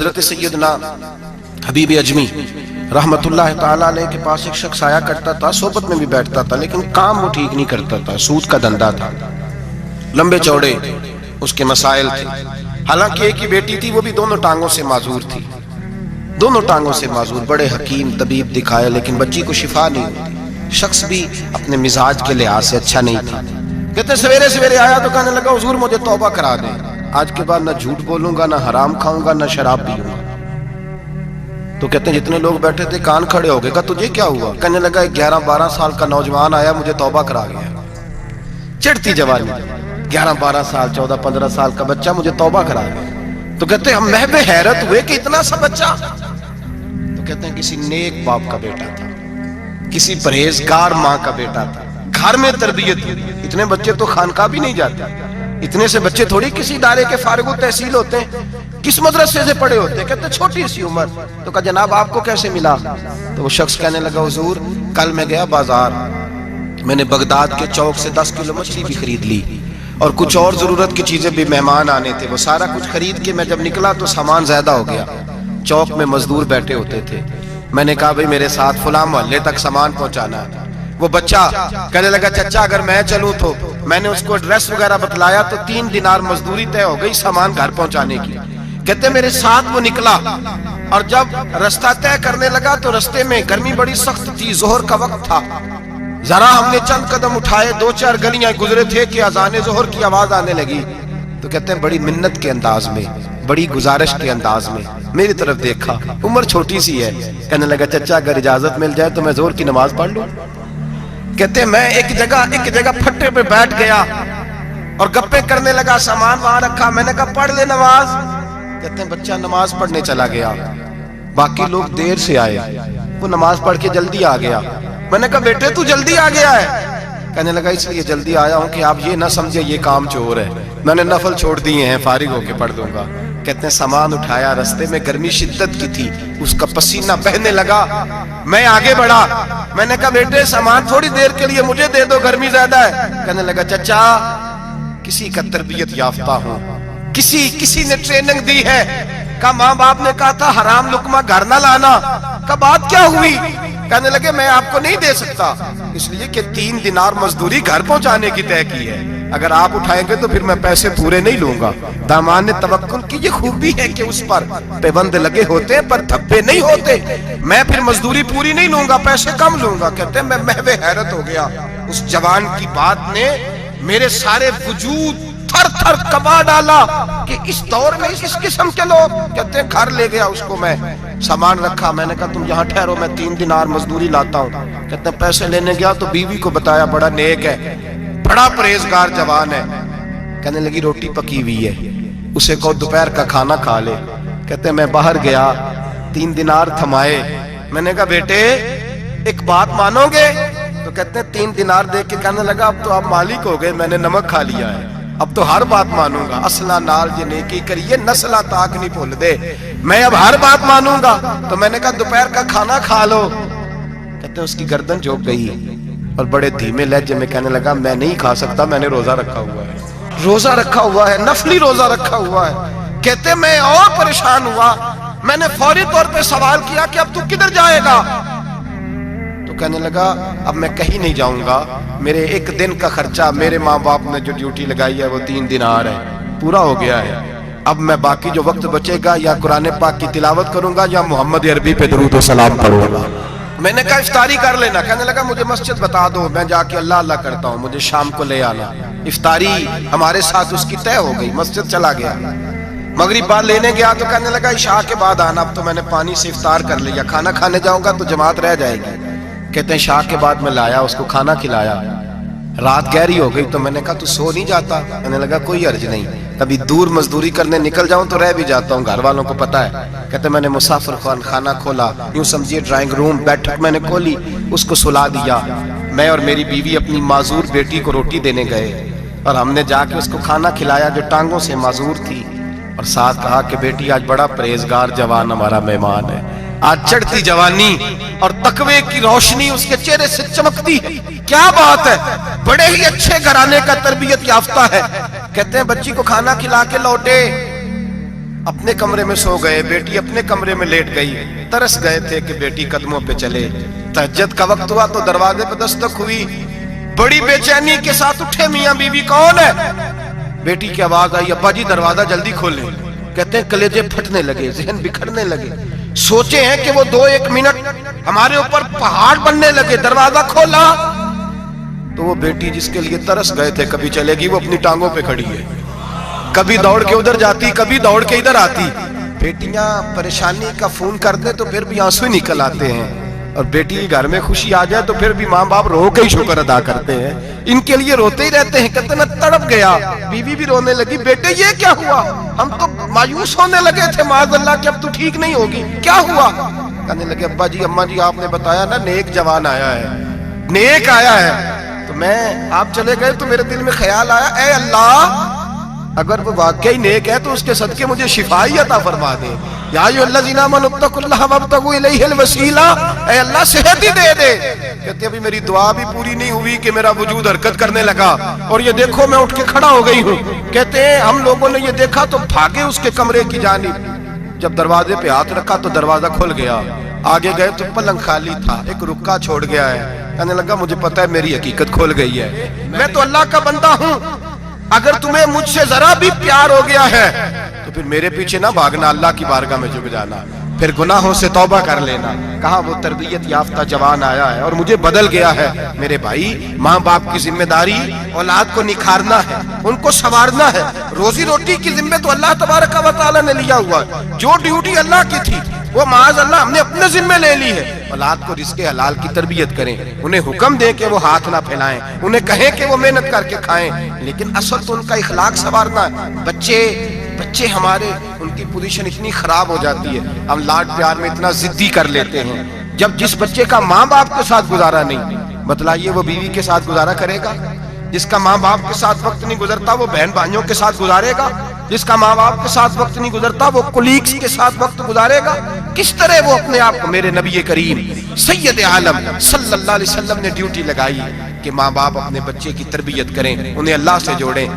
حضرت سیدنا حبیب اجمی رحمت اللہ تعالیٰ علیہ کے پاس ایک شخص آیا کرتا تھا، صحبت میں بھی بیٹھتا تھا، لیکن کام وہ ٹھیک نہیں کرتا تھا، سود کا دھندا تھا، لمبے چوڑے اس کے مسائل تھے۔ حالانکہ ایک ہی بیٹی تھی، وہ بھی دونوں ٹانگوں سے معذور تھی، دونوں ٹانگوں سے معذور، بڑے حکیم طبیب دکھائے لیکن بچی کو شفا نہیں ہوتی۔ شخص بھی اپنے مزاج کے لحاظ سے اچھا نہیں تھا۔ کہتے سویرے سویرے آیا تو کہنے لگا حضور مجھے توبہ کرا دیں، آج کے بعد نہ جھوٹ بولوں گا، نہ حرام کھاؤں گا، نہ شراب پیوں گا۔ تو کہتے ہیں جتنے لوگ بیٹھے تھے کان کھڑے ہو گئے، کہا تجھے کیا ہوا؟ کہنے لگا 11-12 سال کا نوجوان آیا مجھے توبہ کرا گیا، چڑھتی جوانی، 11-12 سال 14-15 سال کا بچہ مجھے توبہ کرا گیا۔ تو کہتے ہیں ہم محو حیرت ہوئے کہ اتنا سا بچہ؟ تو کہتے ہیں کسی نیک باپ کا بیٹا تھا، کسی پرہیزگار ماں کا بیٹا تھا، گھر میں تربیت ہوئی۔ اتنے بچے تو خانقاہ بھی نہیں جاتے، اتنے سے بچے تھوڑی کسی ادارے کے فارغ التحصیل ہوتے ہیں، کس مدرسے سے پڑھے ہوتے ہیں؟ کہتے چھوٹی سی عمر۔ تو کہا جناب آپ کو کیسے ملا؟ تو وہ شخص کہنے لگا حضور کل میں گیا بازار، میں نے بغداد کے چوک سے 10 کلو مچھلی بھی خرید لی اور کچھ اور ضرورت کی چیزیں بھی، مہمان آنے تھے، وہ سارا کچھ خرید کے میں جب نکلا تو سامان زیادہ ہو گیا۔ چوک میں مزدور بیٹھے ہوتے تھے، میں نے کہا بھئی میرے ساتھ فلاں محلے تک سامان پہنچانا ہے۔ وہ بچہ کہنے لگا چچا اگر میں چلوں تو، میں نے اس کو ایڈریس وغیرہ بتلایا تو 3 دینار مزدوری طے ہو گئی سامان گھر پہنچانے کی۔ کہتے میرے ساتھ وہ نکلا اور جب رستہ طے کرنے لگا تو رستے میں گرمی بڑی سخت تھی، ظہر کا وقت تھا، ذرا ہم نے چند قدم اٹھائے، 2-4 گلیاں گزرے تھے کہ اذان ظہر کی آواز آنے لگی۔ تو کہتے ہیں بڑی منت کے انداز میں، بڑی گزارش کے انداز میں میری طرف دیکھا، عمر چھوٹی سی ہے، کہنے لگا چچا اگر اجازت مل جائے تو میں ظہر کی نماز پڑھ لوں۔ کہتے ہیں میں ایک جگہ پھٹے پہ بیٹھ گیا اور گپے کرنے لگا، سامان وہاں رکھا، میں نے کہا پڑھ لے نماز۔ کہتے ہیں بچہ نماز پڑھنے چلا گیا، باقی لوگ دیر سے آئے، وہ نماز پڑھ کے جلدی آ گیا۔ میں نے کہا بیٹے تو جلدی آ گیا ہے؟ کہنے لگا اس لیے جلدی آیا ہوں کہ آپ یہ نہ سمجھے یہ کام چور ہے، میں نے نفل چھوڑ دیے ہیں، فارغ ہو کے پڑھ دوں گا۔ کہتے ہیں سامان اٹھایا، رستے میں گرمی شدت کی تھی، اس کا پسینہ بہنے لگا، میں آگے بڑھا، میں نے کہا بیٹے سامان تھوڑی دیر کے لیے مجھے دے دو، گرمی زیادہ ہے۔ کہنے لگا چچا کسی کا تربیت یافتہ ہوں، کسی نے ٹریننگ دی ہے، کہا ماں باپ نے کہا تھا حرام لقمہ گھر نہ لانا، کہا بات کیا ہوئی؟ کہنے لگے میں آپ کو نہیں دے سکتا، اس لیے کہ 3 دینار مزدوری گھر پہنچانے کی طے کی ہے، اگر آپ اٹھائیں گے تو پھر میں پیسے پورے نہیں لوں گا۔ دامان نے توکل کی یہ خوبی ہے کہ اس پر پیبند لگے ہوتے ہیں پر دھبے نہیں ہوتے، میں پھر مزدوری پوری نہیں لوں گا، پیسے کم لوں گا۔ کہتے ہیں میں محو حیرت ہو گیا، اس جوان کی بات نے میرے سارے وجود تھر تھر کبا ڈالا کہ اس دور میں اس قسم کے لوگ۔ کہتے ہیں گھر لے گیا اس کو، میں سامان رکھا، میں نے کہا تم یہاں ٹھہرو میں 3 دینار مزدوری لاتا ہوں۔ کہتے ہیں پیسے لینے گیا تو بیوی کو بتایا بڑا نیک ہے، بڑا پرہیزگار جوان ہے، کہنے لگی روٹی پکی ہوئی ہے، اسے کہو دوپہر کا کھانا کھا لے۔ کہتے ہیں میں باہر گیا، 3 دینار تھمائے، میں نے کہا بیٹے ایک بات مانو گے؟ تو کہتے ہیں 3 دینار دے کے کہنے لگا اب تو آپ مالک ہو گئے، میں نے نمک کھا لیا ہے، اب تو ہر بات مانوں گا، اصلہ نال یہ نیکی کریے نسلہ تاک نہیں بھول دے، میں اب ہر بات مانوں گا۔ تو میں نے کہا دوپہر کا کھانا کھا لو۔ کہتے ہیں اس کی گردن جھک گئی اور بڑے دھیمے لہجے میں کہنے لگا میں نہیں کھا سکتا، میں نے روزہ رکھا ہوا ہے، روزہ رکھا ہوا ہے، نفلی روزہ رکھا ہوا ہے۔ کہتے ہیں میں اور پریشان ہوا، میں نے فوری طور پہ سوال کیا کہ اب تو کدھر جائے گا؟ تو کہنے لگا اب میں کہیں نہیں جاؤں گا، میرے 1 دن کا خرچہ میرے ماں باپ نے جو ڈیوٹی لگائی ہے وہ 3 دینار ہے، پورا ہو گیا ہے، اب میں باقی جو وقت بچے گا یا قرآن پاک کی تلاوت کروں گا یا محمد عربی پہ درود و سلام پڑھوں گا۔ میں نے کہا افطاری کر لینا، کہنے لگا مجھے مسجد بتا دو، میں جا کے اللہ اللہ کرتا ہوں، مجھے شام کو لے آنا۔ افطاری ہمارے ساتھ اس کی طے ہو گئی، مسجد چلا گیا، مغرب بعد لینے گیا تو کہنے لگا عشاء کے بعد آنا، اب تو میں نے پانی سے افطار کر لیا، کھانا کھانے جاؤں گا تو جماعت رہ جائے گی۔ کہتے ہیں عشاء کے بعد میں لایا، اس کو کھانا کھلایا، رات گہری ہو گئی تو میں نے کہا تو سو نہیں جاتا؟ کہنے لگا کوئی عرض نہیں، کبھی دور مزدوری کرنے نکل جاؤں تو رہ بھی جاتا ہوں، گھر والوں کو پتا ہے۔ کہتے میں نے مسافر خانہ کھولا، یوں سمجھیے ڈرائنگ روم بیٹھک میں نے کھولی، اس کو سلا دیا، میں اور میری بیوی اپنی معذور بیٹی کو روٹی دینے گئے اور ہم نے جا کے اس کو کھانا کھلایا جو ٹانگوں سے معذور تھی، اور ساتھ کہا کہ بیٹی آج بڑا پرہیزگار جوان ہمارا مہمان ہے، آج چڑھتی جوانی اور تقوی کی روشنی اس کے چہرے سے چمکتی ہے، کیا بات ہے، بڑے ہی اچھے گھرانے کا تربیت یافتہ ہے۔ کہتے ہیں بچی کو کھانا کھلا کے لوٹے، اپنے کمرے میں سو گئے، بیٹی اپنے کمرے میں لیٹ گئی، ترس گئے تھے کہ بیٹی قدموں پہ چلے۔ تہجد کا وقت ہوا تو دروازے پہ دستک ہوئی، بڑی بے چینی کے ساتھ اٹھے میاں بیوی، کون ہے؟ بیٹی کی آواز آئی، ابا جی دروازہ جلدی کھولیں۔ کہتے ہیں کلیجے پھٹنے لگے، ذہن بکھرنے لگے، سوچے ہیں کہ وہ 2-1 منٹ ہمارے اوپر پہاڑ بننے لگے۔ دروازہ کھولا تو وہ بیٹی جس کے لیے ترس گئے تھے کبھی چلے گی، وہ اپنی ٹانگوں پہ کھڑی ہے، کبھی دوڑ کے ادھر جاتی، کبھی دوڑ کے ادھر آتی۔ بیٹیاں پریشانی کا فون کر دیں تو پھر بھی آنسو نکل آتے ہیں، اور بیٹی گھر میں خوشی آ جائے تو پھر بھی ماں باپ رو کے ہی شکر ادا کرتے ہیں، ان کے لیے روتے ہی رہتے ہیں۔ کہتے میں تڑپ گیا، بیوی بھی رونے لگی، بیٹے یہ کیا ہوا؟ ہم تو مایوس ہونے لگے تھے معاذ اللہ کہ اب تو ٹھیک نہیں ہوگی، کیا ہوا؟ کہنے لگے ابا جی اماں جی آپ نے بتایا نا نیک جوان آیا ہے، نیک آیا ہے، تو میں آپ چلے گئے تو میرے دل میں خیال آیا اے اللہ اگر وہ واقعی نیک ہے تو اس کے صدقے مجھے شفائی عطا فرما دے۔ یا ایھا الذین آمنوا اتقوا اللہ وابتغوا الیہ الوسیلہ، اے اللہ صحت ہی دے دے۔ کہتے ابھی میری دعا بھی پوری نہیں ہوئی کہ میرا وجود حرکت کرنے لگا، اور یہ دیکھو میں اٹھ کے کھڑا ہو گئی ہوں۔ کہتے ہیں ہم لوگوں نے یہ دیکھا تو بھاگے اس کے کمرے کی جانب، جب دروازے پہ ہاتھ رکھا تو دروازہ کھل گیا، آگے گئے تو پلنگ خالی تھا، ایک رکا چھوڑ گیا ہے۔ کہنے لگا مجھے پتا ہے میری حقیقت کھول گئی ہے، میں تو اللہ کا بندہ ہوں، اگر تمہیں مجھ سے ذرا بھی پیار ہو گیا ہے تو پھر میرے پیچھے نہ بھاگنا، اللہ کی بارگاہ میں جھک جانا، پھر گناہوں سے توبہ کر لینا۔ کہا وہ تربیت یافتہ جوان آیا ہے اور مجھے بدل گیا ہے۔ میرے بھائی ماں باپ کی ذمہ داری اولاد کو نکھارنا ہے، ان کو سنوارنا ہے، روزی روٹی کی ذمہ تو اللہ تبارک و تعالیٰ نے لیا ہوا ہے، جو ڈیوٹی اللہ کی تھی وہ معاذ اللہ ہم نے اپنے ذمہ لے لی ہے۔ اولاد کو رزق حلال کی تربیت کریں، انہیں حکم دیں کہ وہ ہاتھ نہ پھیلائیں، انہیں کہیں کہ وہ محنت کر کے کھائیں، لیکن اصل تو ان کا اخلاق سنوارنا ہے۔ بچے ہمارے ان کی پوزیشن اتنی خراب ہو جاتی ہے، ہم لاڈ پیار میں اتنا ضدی کر لیتے ہیں، جب جس بچے کا ماں باپ کے ساتھ گزارا نہیں، بتلائیے وہ بیوی کے ساتھ گزارا کرے گا؟ جس کا ماں باپ کے ساتھ وقت نہیں گزرتا وہ بہن بھائیوں کے ساتھ گزارے گا؟ جس کا ماں باپ کے ساتھ وقت نہیں گزرتا وہ کولیگز کے ساتھ وقت گزارے گا؟ کس طرح وہ اپنے آپ کو، میرے نبی کریم سید عالم صلی اللہ علیہ وسلم نے ڈیوٹی لگائی کہ ماں باپ اپنے بچے کی تربیت کریں، انہیں اللہ سے جوڑیں۔